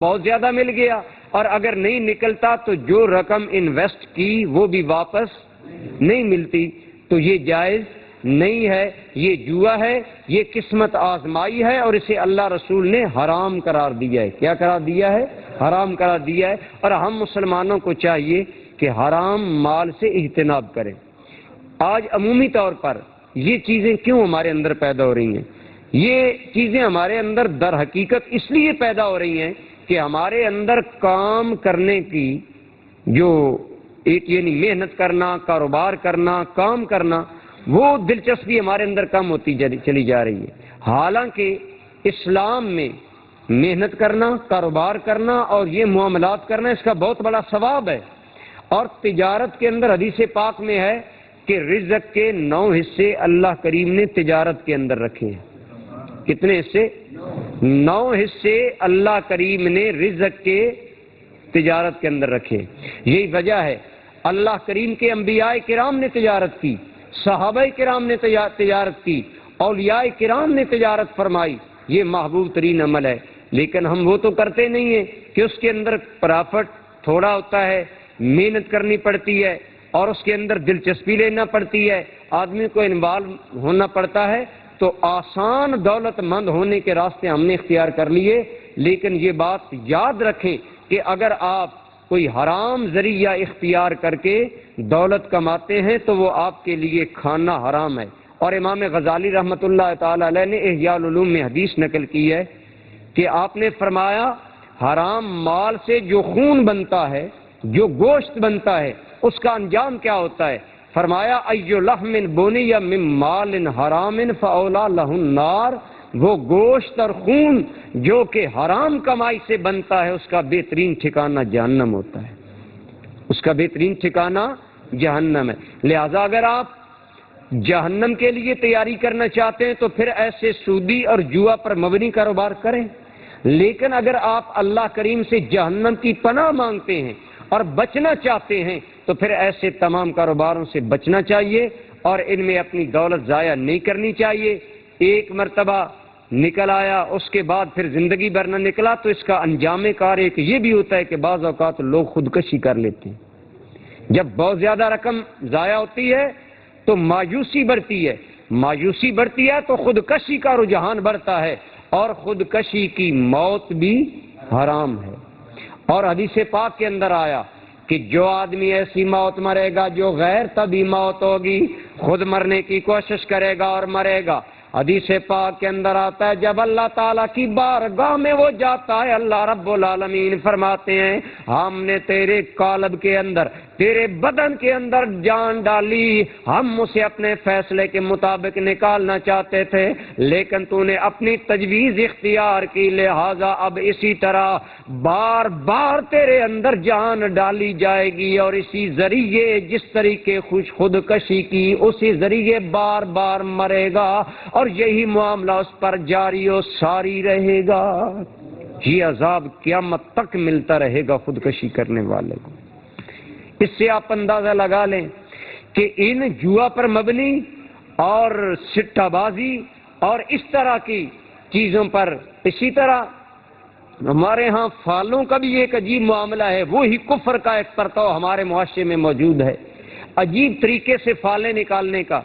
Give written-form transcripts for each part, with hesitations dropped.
بہت زیادہ مل گیا، اور اگر نہیں نکلتا تو جو رقم انویسٹ کی وہ بھی واپس نہیں ملتی، تو یہ جائز نہیں ہے، یہ جوا ہے، یہ قسمت آزمائی ہے، اور اسے اللہ رسول نے حرام قرار دیا ہے۔ کیا قرار دیا ہے؟ حرام قرار دیا ہے۔ اور ہم مسلمانوں کو چاہیے کہ حرام مال سے اجتناب کریں۔ آج عمومی طور پر یہ چیزیں کیوں ہمارے اندر پیدا ہو رہی ہیں؟ یہ چیزیں ہمارے اندر در حقیقت اس لیے پیدا ہو رہی ہیں کہ ہمارے اندر کام کرنے کی جو ایک یعنی محنت کرنا، کاروبار کرنا، کام کرنا، وہ دلچسپی ہمارے اندر کم ہوتی چلی جا رہی ہے۔ حالانکہ اسلام میں محنت کرنا، کاروبار کرنا اور یہ معاملات کرنا اس کا بہت بڑا ثواب ہے۔ اور تجارت کے اندر حدیث پاک میں ہے کہ رزق کے 9 حصے اللہ کریم نے تجارت کے اندر رکھے ہیں۔ کتنے حصے؟ 9 حصے اللہ کریم نے رزق کے تجارت کے اندر رکھے۔ یہی وجہ ہے اللہ کریم کے انبیاء کرام نے تجارت کی، صحابہ کرام نے تجارت کی، اولیاء کرام نے تجارت فرمائی۔ یہ محبوب ترین عمل ہے، لیکن ہم وہ تو کرتے نہیں ہیں کہ اس کے اندر پرافٹ تھوڑا ہوتا ہے، محنت کرنی پڑتی ہے اور اس کے اندر دلچسپی لینا پڑتی ہے، آدمی کو انوالو ہونا پڑتا ہے۔ تو آسان دولت مند ہونے کے راستے ہم نے اختیار کر لیے، لیکن یہ بات یاد رکھیں کہ اگر آپ کوئی حرام ذریعہ اختیار کر کے دولت کماتے ہیں تو وہ آپ کے لیے کھانا حرام ہے۔ اور امام غزالی رحمۃ اللہ تعالی علیہ نے احیاء العلوم میں حدیث نقل کی ہے کہ آپ نے فرمایا حرام مال سے جو خون بنتا ہے، جو گوشت بنتا ہے، اس کا انجام کیا ہوتا ہے؟ فرمایا ایو لحم بنی من مال حرام فاولا لہ النار، وہ گوشت اور خون جو کہ حرام کمائی سے بنتا ہے اس کا بہترین ٹھکانہ جہنم ہوتا ہے، اس کا بہترین ٹھکانہ جہنم ہے۔ لہذا اگر آپ جہنم کے لیے تیاری کرنا چاہتے ہیں تو پھر ایسے سودی اور جوا پر مبنی کاروبار کریں، لیکن اگر آپ اللہ کریم سے جہنم کی پناہ مانگتے ہیں اور بچنا چاہتے ہیں تو پھر ایسے تمام کاروباروں سے بچنا چاہیے اور ان میں اپنی دولت ضائع نہیں کرنی چاہیے۔ ایک مرتبہ نکل آیا، اس کے بعد پھر زندگی بھر نہ نکلا تو اس کا انجام کار ایک یہ بھی ہوتا ہے کہ بعض اوقات لوگ خودکشی کر لیتے ہیں۔ جب بہت زیادہ رقم ضائع ہوتی ہے تو مایوسی بڑھتی ہے، مایوسی بڑھتی ہے تو خودکشی کا رجحان بڑھتا ہے، اور خودکشی کی موت بھی حرام ہے۔ اور حدیث پاک کے اندر آیا کہ جو آدمی ایسی موت مرے گا جو غیر طبی موت ہوگی، خود مرنے کی کوشش کرے گا اور مرے گا۔ حدیث پاک کے اندر آتا ہے جب اللہ تعالیٰ کی بارگاہ میں وہ جاتا ہے، اللہ رب العالمین فرماتے ہیں ہم نے تیرے قالب کے اندر، تیرے بدن کے اندر جان ڈالی، ہم اسے اپنے فیصلے کے مطابق نکالنا چاہتے تھے لیکن تو نے اپنی تجویز اختیار کی، لہذا اب اسی طرح بار بار تیرے اندر جان ڈالی جائے گی، اور اسی ذریعے جس طریقے خودکشی کی اسی ذریعے بار بار مرے گا، اور یہی معاملہ اس پر جاری و ساری رہے گا۔ یہ عذاب قیامت تک ملتا رہے گا خودکشی کرنے والے کو۔ اس سے آپ اندازہ لگا لیں کہ ان جوا پر مبنی اور سٹہ بازی اور اس طرح کی چیزوں پر، اسی طرح ہمارے ہاں فالوں کا بھی ایک عجیب معاملہ ہے، وہی کفر کا ایک پرتو ہمارے معاشرے میں موجود ہے، عجیب طریقے سے فالیں نکالنے کا۔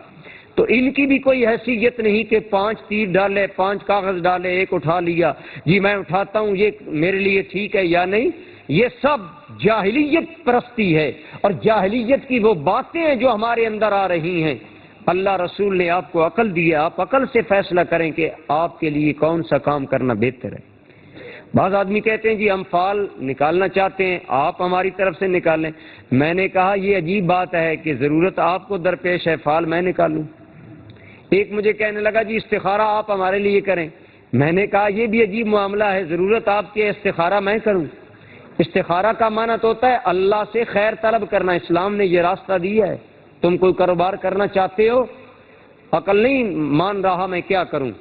تو ان کی بھی کوئی حیثیت نہیں کہ 5 تیر ڈالے، 5 کاغذ ڈالے، ایک اٹھا لیا، جی میں اٹھاتا ہوں یہ میرے لیے ٹھیک ہے یا نہیں۔ یہ سب جاہلیت پرستی ہے، اور جاہلیت کی وہ باتیں ہیں جو ہمارے اندر آ رہی ہیں۔ اللہ رسول نے آپ کو عقل دی ہے، آپ عقل سے فیصلہ کریں کہ آپ کے لیے کون سا کام کرنا بہتر ہے۔ بعض آدمی کہتے ہیں جی ہم فال نکالنا چاہتے ہیں، آپ ہماری طرف سے نکالیں۔ میں نے کہا یہ عجیب بات ہے کہ ضرورت آپ کو درپیش ہے، فال میں نکالوں۔ ایک مجھے کہنے لگا جی استخارہ آپ ہمارے لیے کریں۔ میں نے کہا یہ بھی عجیب معاملہ ہے، ضرورت آپ کی استخارہ میں کروں۔ استخارہ کا معنی تو ہوتا ہے اللہ سے خیر طلب کرنا، اسلام نے یہ راستہ دیا ہے۔ تم کوئی کاروبار کرنا چاہتے ہو، عقل نہیں مان رہا میں کیا کروں۔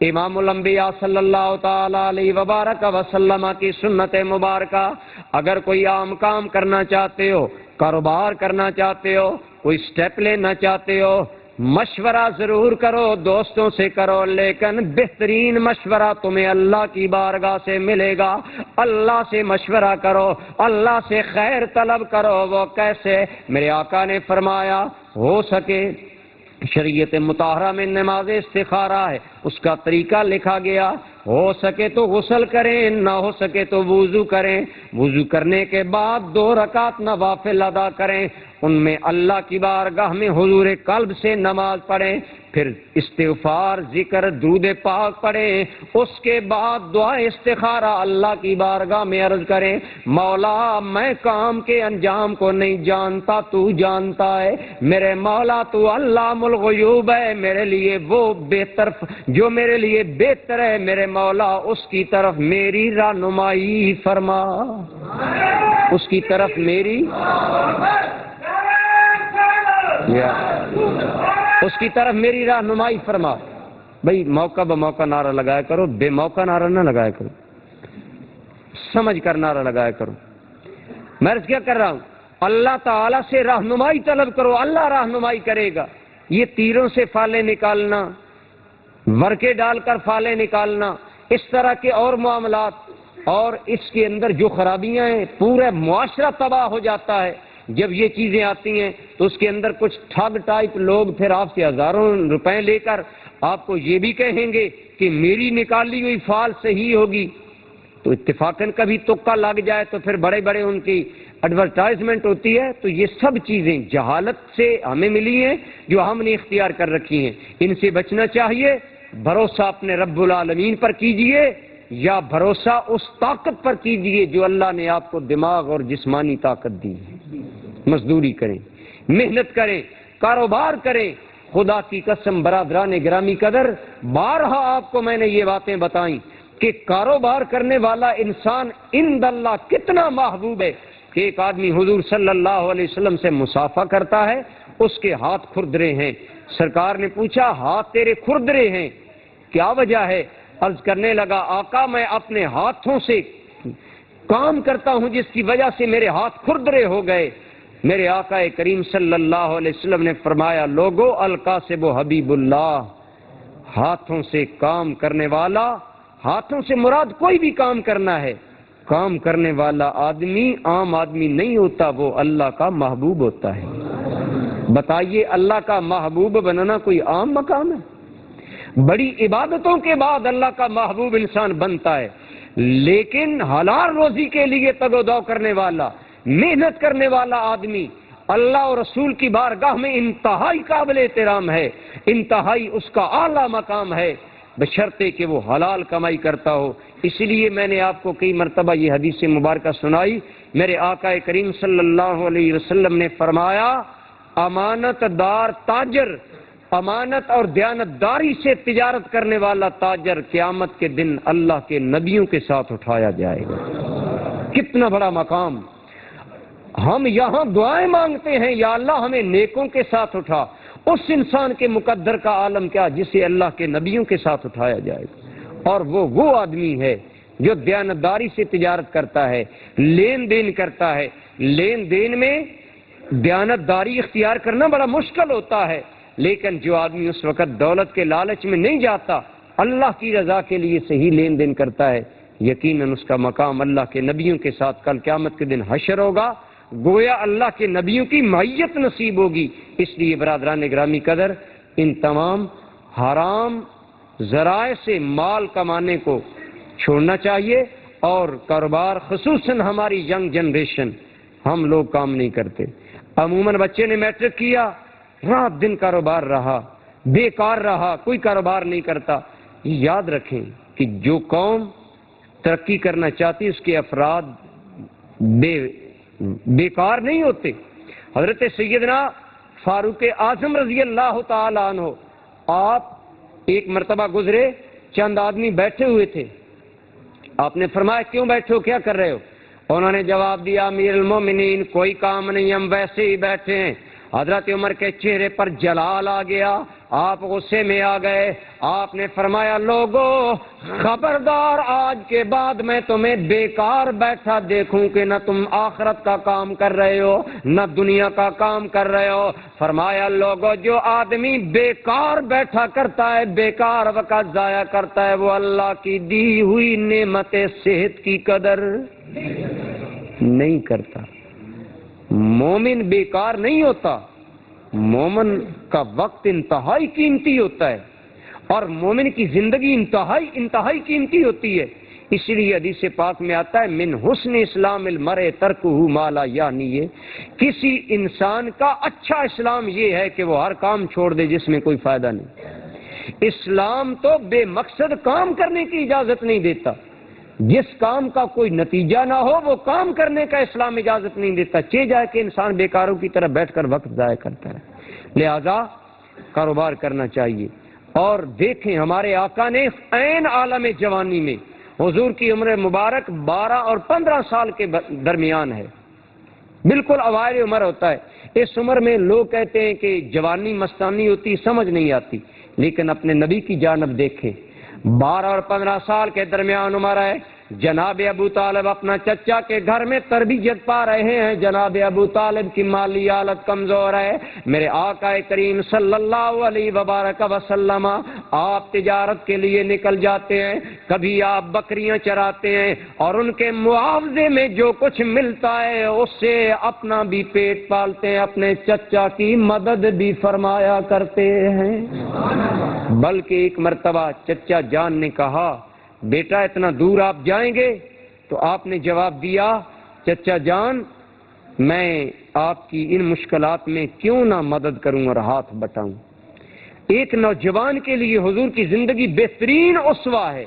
امام الانبیاء صلی اللہ تعالی علیہ وبارک وسلم کی سنت مبارکہ، اگر کوئی عام کام کرنا چاہتے ہو، کاروبار کرنا چاہتے ہو، کوئی سٹیپ لینا چاہتے ہو، مشورہ ضرور کرو، دوستوں سے کرو، لیکن بہترین مشورہ تمہیں اللہ کی بارگاہ سے ملے گا۔ اللہ سے مشورہ کرو، اللہ سے خیر طلب کرو۔ وہ کیسے؟ میرے آقا نے فرمایا ہو سکے شریعت مطہرہ میں نماز استخارہ ہے، اس کا طریقہ لکھا گیا، ہو سکے تو غسل کریں، نہ ہو سکے تو وضو کریں، وضو کرنے کے بعد 2 رکعت نوافل ادا کریں، ان میں اللہ کی بارگاہ میں حضور قلب سے نماز پڑھیں، پھر استغفار، ذکر، درود پاک پڑھیں، اس کے بعد دعا استخارہ اللہ کی بارگاہ میں عرض کریں، مولا میں کام کے انجام کو نہیں جانتا، تو جانتا ہے، میرے مولا تو علام الغیوب ہے، میرے لیے وہ بہتر جو میرے لیے بہتر ہے میرے مولا اس کی طرف میری رہنمائی فرما، اس کی طرف میری اس کی طرف میری رہنمائی فرما۔ بھئی موقع بموقع نعرہ لگایا کرو، بے موقع نعرہ نہ لگایا کرو، سمجھ کر نعرہ لگایا کرو۔ میں عرض کیا کر رہا ہوں، اللہ تعالیٰ سے رہنمائی طلب کرو، اللہ رہنمائی کرے گا۔ یہ تیروں سے فالے نکالنا، ورقے ڈال کر فالے نکالنا، اس طرح کے اور معاملات، اور اس کے اندر جو خرابیاں ہیں، پورا معاشرہ تباہ ہو جاتا ہے جب یہ چیزیں آتی ہیں۔ تو اس کے اندر کچھ ٹھگ ٹائپ لوگ پھر آپ سے ہزاروں روپے لے کر آپ کو یہ بھی کہیں گے کہ میری نکالی ہوئی فال صحیح ہوگی، تو اتفاقاً کبھی تکا لگ جائے تو پھر بڑے بڑے ان کی ایڈورٹائزمنٹ ہوتی ہے۔ تو یہ سب چیزیں جہالت سے ہمیں ملی ہیں جو ہم نے اختیار کر رکھی ہیں، ان سے بچنا چاہیے۔ بھروسہ اپنے رب العالمین پر کیجئے یا بھروسہ اس طاقت پر کیجئے جو اللہ نے آپ کو دماغ اور جسمانی طاقت دی ہے۔ مزدوری کریں، محنت کریں، کاروبار کریں۔ خدا کی قسم برادران گرامی قدر، بارہا آپ کو میں نے یہ باتیں بتائیں کہ کاروبار کرنے والا انسان عند اللہ کتنا محبوب ہے کہ ایک آدمی حضور صلی اللہ علیہ وسلم سے مصافحہ کرتا ہے، اس کے ہاتھ کھردرے ہیں۔ سرکار نے پوچھا ہاتھ تیرے کھردرے ہیں کیا وجہ ہے؟ عرض کرنے لگا آقا میں اپنے ہاتھوں سے کام کرتا ہوں جس کی وجہ سے میرے ہاتھ کھردرے ہو گئے۔ میرے آقا کریم صلی اللہ علیہ وسلم نے فرمایا لوگو القاسب حبیب اللہ، ہاتھوں سے کام کرنے والا، ہاتھوں سے مراد کوئی بھی کام کرنا ہے، کام کرنے والا آدمی عام آدمی نہیں ہوتا، وہ اللہ کا محبوب ہوتا ہے۔ بتائیے اللہ کا محبوب بننا کوئی عام مقام ہے؟ بڑی عبادتوں کے بعد اللہ کا محبوب انسان بنتا ہے، لیکن حلال روزی کے لیے تگ و دو کرنے والا، محنت کرنے والا آدمی اللہ اور رسول کی بارگاہ میں انتہائی قابل احترام ہے، انتہائی اس کا اعلیٰ مقام ہے، بشرطے کہ وہ حلال کمائی کرتا ہو۔ اس لیے میں نے آپ کو کئی مرتبہ یہ حدیث مبارکہ سنائی۔ میرے آقا کریم صلی اللہ علیہ وسلم نے فرمایا امانت دار تاجر، امانت اور دیانتداری سے تجارت کرنے والا تاجر قیامت کے دن اللہ کے نبیوں کے ساتھ اٹھایا جائے گا۔ کتنا بڑا مقام! ہم یہاں دعائیں مانگتے ہیں یا اللہ ہمیں نیکوں کے ساتھ اٹھا، اس انسان کے مقدر کا عالم کیا جسے اللہ کے نبیوں کے ساتھ اٹھایا جائے گا۔ اور وہ آدمی ہے جو دیانتداری سے تجارت کرتا ہے، لین دین کرتا ہے۔ لین دین میں دیانتداری اختیار کرنا بڑا مشکل ہوتا ہے، لیکن جو آدمی اس وقت دولت کے لالچ میں نہیں جاتا، اللہ کی رضا کے لیے صحیح لین دین کرتا ہے، یقیناً اس کا مقام اللہ کے نبیوں کے ساتھ کل قیامت کے دن حشر ہوگا، گویا اللہ کے نبیوں کی معیت نصیب ہوگی۔ اس لیے برادران گرامی قدر ان تمام حرام ذرائع سے مال کمانے کو چھوڑنا چاہیے، اور کاروبار خصوصاً ہماری ینگ جنریشن ہم لوگ کام نہیں کرتے۔ عموماً بچے نے میٹرک کیا، رات دن کاروبار رہا، بیکار رہا، کوئی کاروبار نہیں کرتا۔ یاد رکھیں کہ جو قوم ترقی کرنا چاہتی اس کے افراد بیکار نہیں ہوتے۔ حضرت سیدنا فاروق اعظم رضی اللہ تعالی عنہ، آپ ایک مرتبہ گزرے، چند آدمی بیٹھے ہوئے تھے، آپ نے فرمایا کیوں بیٹھے ہو، کیا کر رہے ہو؟ انہوں نے جواب دیا امیر المومنین کوئی کام نہیں، ہم ویسے ہی بیٹھے ہیں۔ حضرت عمر کے چہرے پر جلال آ گیا، آپ غصے میں آ گئے. آپ نے فرمایا لوگو خبردار، آج کے بعد میں تمہیں بیکار بیٹھا دیکھوں کہ نہ تم آخرت کا کام کر رہے ہو نہ دنیا کا کام کر رہے ہو. فرمایا لوگو جو آدمی بیکار بیٹھا کرتا ہے، بیکار وقت ضائع کرتا ہے، وہ اللہ کی دی ہوئی نعمت صحت کی قدر نہیں کرتا. مومن بیکار نہیں ہوتا، مومن کا وقت انتہائی قیمتی ہوتا ہے اور مومن کی زندگی انتہائی قیمتی ہوتی ہے. اس لیے حدیث پاک میں آتا ہے من حسن اسلام المرء ترکہ ما لا یعنی، کسی انسان کا اچھا اسلام یہ ہے کہ وہ ہر کام چھوڑ دے جس میں کوئی فائدہ نہیں. اسلام تو بے مقصد کام کرنے کی اجازت نہیں دیتا. جس کام کا کوئی نتیجہ نہ ہو وہ کام کرنے کا اسلام اجازت نہیں دیتا. چہ جائے کہ انسان بیکاروں کی طرح بیٹھ کر وقت ضائع کرتا ہے. لہذا کاروبار کرنا چاہیے. اور دیکھیں ہمارے آقا نے عین عالم جوانی میں، حضور کی عمر مبارک 12 اور 15 سال کے درمیان ہے، بالکل اوائل عمر ہوتا ہے. اس عمر میں لوگ کہتے ہیں کہ جوانی مستانی ہوتی، سمجھ نہیں آتی، لیکن اپنے نبی کی جانب دیکھیں. 12 اور 15 سال کے درمیان عمر ہے. جناب ابو طالب اپنا چچا کے گھر میں تربیت پا رہے ہیں. جناب ابو طالب کی مالی حالت کمزور ہے. میرے آقا کریم صلی اللہ علیہ وبارک وسلم آپ تجارت کے لیے نکل جاتے ہیں. کبھی آپ بکریاں چراتے ہیں اور ان کے معاوضے میں جو کچھ ملتا ہے اس سے اپنا بھی پیٹ پالتے ہیں، اپنے چچا کی مدد بھی فرمایا کرتے ہیں. بلکہ ایک مرتبہ چچا جان نے کہا بیٹا اتنا دور آپ جائیں گے؟ تو آپ نے جواب دیا چچا جان میں آپ کی ان مشکلات میں کیوں نہ مدد کروں اور ہاتھ بٹاؤں. ایک نوجوان کے لیے حضور کی زندگی بہترین اسوہ ہے.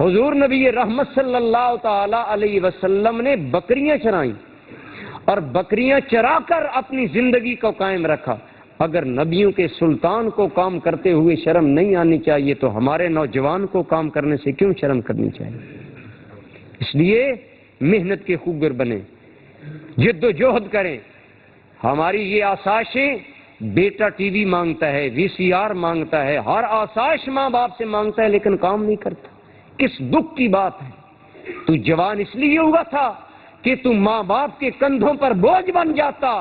حضور نبی رحمت صلی اللہ تعالی علیہ وسلم نے بکریاں چرائیں اور بکریاں چرا کر اپنی زندگی کو قائم رکھا. اگر نبیوں کے سلطان کو کام کرتے ہوئے شرم نہیں آنی چاہیے تو ہمارے نوجوان کو کام کرنے سے کیوں شرم کرنی چاہیے؟ اس لیے محنت کے خوگر بنیں، جد و جہد کریں. ہماری یہ آسائشیں، بیٹا ٹی وی مانگتا ہے، وی سی آر مانگتا ہے، ہر آسائش ماں باپ سے مانگتا ہے لیکن کام نہیں کرتا. کس دکھ کی بات ہے؟ تو جوان اس لیے ہوا تھا کہ تو ماں باپ کے کندھوں پر بوجھ بن جاتا.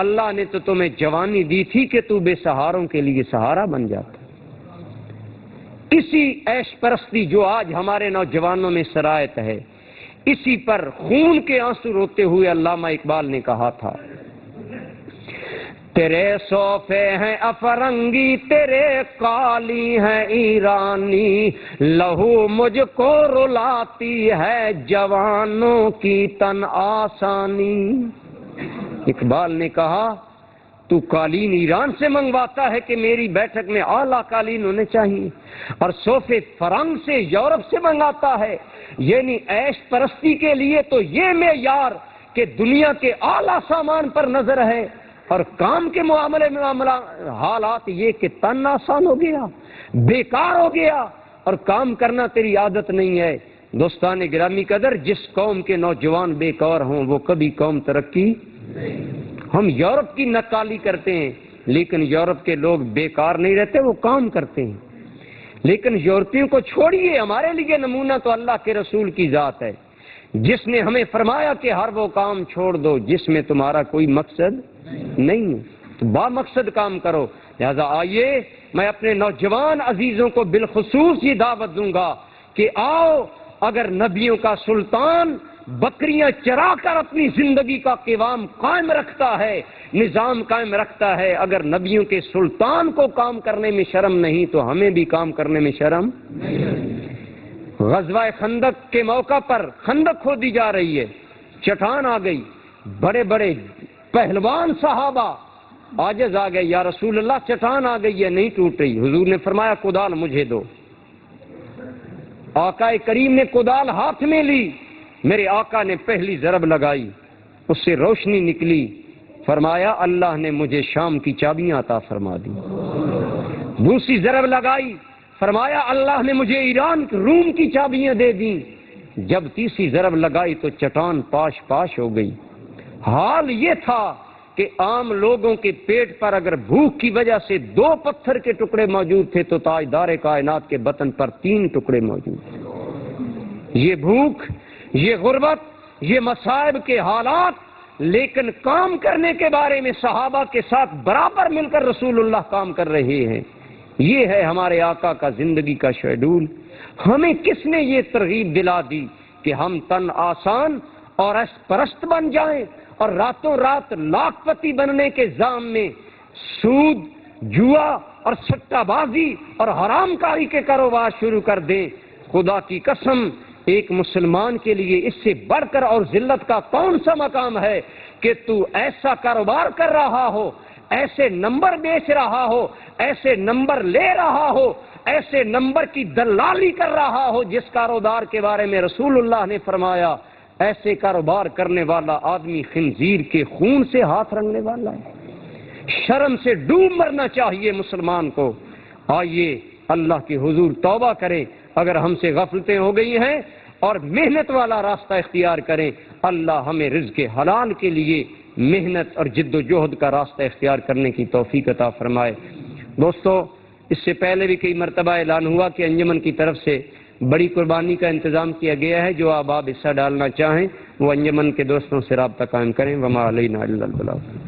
اللہ نے تو تمہیں جوانی دی تھی کہ تو بے سہاروں کے لیے سہارا بن جاتا. اسی عیش پرستی جو آج ہمارے نوجوانوں میں سرایت ہے، اسی پر خون کے آنسو روتے ہوئے علامہ اقبال نے کہا تھا تیرے صوفے ہیں افرنگی تیرے قالی ہیں ایرانی، لہو مجھ کو رلاتی ہے جوانوں کی تن آسانی. اقبال نے کہا تو قالین ایران سے منگواتا ہے کہ میری بیٹھک میں اعلیٰ قالین ہونے چاہیے، اور صوفے فرنگ سے یورپ سے منگاتا ہے. یعنی عیش پرستی کے لیے تو یہ معیار کہ دنیا کے اعلیٰ سامان پر نظر ہے، اور کام کے معاملے میں حالات یہ کہ تن آسان ہو گیا، بیکار ہو گیا اور کام کرنا تیری عادت نہیں ہے. دوستان گرامی قدر، جس قوم کے نوجوان بیکار ہوں وہ کبھی قوم ترقی. ہم یورپ کی نقالی کرتے ہیں لیکن یورپ کے لوگ بیکار نہیں رہتے، وہ کام کرتے ہیں. لیکن یورپیوں کو چھوڑیے، ہمارے لیے نمونہ تو اللہ کے رسول کی ذات ہے جس نے ہمیں فرمایا کہ ہر وہ کام چھوڑ دو جس میں تمہارا کوئی مقصد نہیں ہے، تو با مقصد کام کرو. لہذا آئیے میں اپنے نوجوان عزیزوں کو بالخصوص یہ دعوت دوں گا کہ آؤ، اگر نبیوں کا سلطان بکریاں چرا کر اپنی زندگی کا قوام قائم رکھتا ہے، نظام قائم رکھتا ہے، اگر نبیوں کے سلطان کو کام کرنے میں شرم نہیں تو ہمیں بھی کام کرنے میں شرم نہیں. غزوہ خندق کے موقع پر خندق کھودی جا رہی ہے، چٹان آ گئی، بڑے بڑے پہلوان صحابہ عاجز آ گئے، یا رسول اللہ چٹان آ گئی ہے نہیں ٹوٹ رہی. حضور نے فرمایا کدال مجھے دو. آقا کریم نے کدال ہاتھ میں لی، میرے آقا نے پہلی ضرب لگائی، اس سے روشنی نکلی. فرمایا اللہ نے مجھے شام کی چابیاں عطا فرما دی. دوسری ضرب لگائی، فرمایا اللہ نے مجھے ایران روم کی چابیاں دے دیں. جب تیسری ضرب لگائی تو چٹان پاش پاش ہو گئی. حال یہ تھا کہ عام لوگوں کے پیٹ پر اگر بھوک کی وجہ سے 2 پتھر کے ٹکڑے موجود تھے تو تاجدار کائنات کے بطن پر 3 ٹکڑے موجود تھے۔ یہ بھوک، یہ غربت، یہ مصائب کے حالات، لیکن کام کرنے کے بارے میں صحابہ کے ساتھ برابر مل کر رسول اللہ کام کر رہے ہیں۔ یہ ہے ہمارے آقا کا زندگی کا شیڈول۔ ہمیں کس نے یہ ترغیب دلا دی کہ ہم تن آسان اور عشق پرست بن جائیں اور راتوں رات لاکھ پتی بننے کے ذام میں سود، جوا اور سٹہ بازی اور حرام کاری کے کاروبار شروع کر دیں؟ خدا کی قسم، ایک مسلمان کے لیے اس سے بڑھ کر اور ذلت کا کون سا مقام ہے کہ تو ایسا کاروبار کر رہا ہو، ایسے نمبر بیچ رہا ہو، ایسے نمبر لے رہا ہو، ایسے نمبر کی دلالی کر رہا ہو جس کاروبار کے بارے میں رسول اللہ نے فرمایا ایسے کاروبار کرنے والا آدمی خنزیر کے خون سے ہاتھ رنگنے والا ہے۔ شرم سے ڈوب مرنا چاہیے مسلمان کو۔ آئیے اللہ کے حضور توبہ کریں اگر ہم سے غفلتیں ہو گئی ہیں اور محنت والا راستہ اختیار کریں۔ اللہ ہمیں رزق حلال کے لیے محنت اور جد و جہد کا راستہ اختیار کرنے کی توفیق عطا فرمائے۔ دوستو، اس سے پہلے بھی کئی مرتبہ اعلان ہوا کہ انجمن کی طرف سے بڑی قربانی کا انتظام کیا گیا ہے۔ جو آپ حصہ ڈالنا چاہیں وہ انجمن کے دوستوں سے رابطہ قائم کریں۔ وما علینا الا البلاغ۔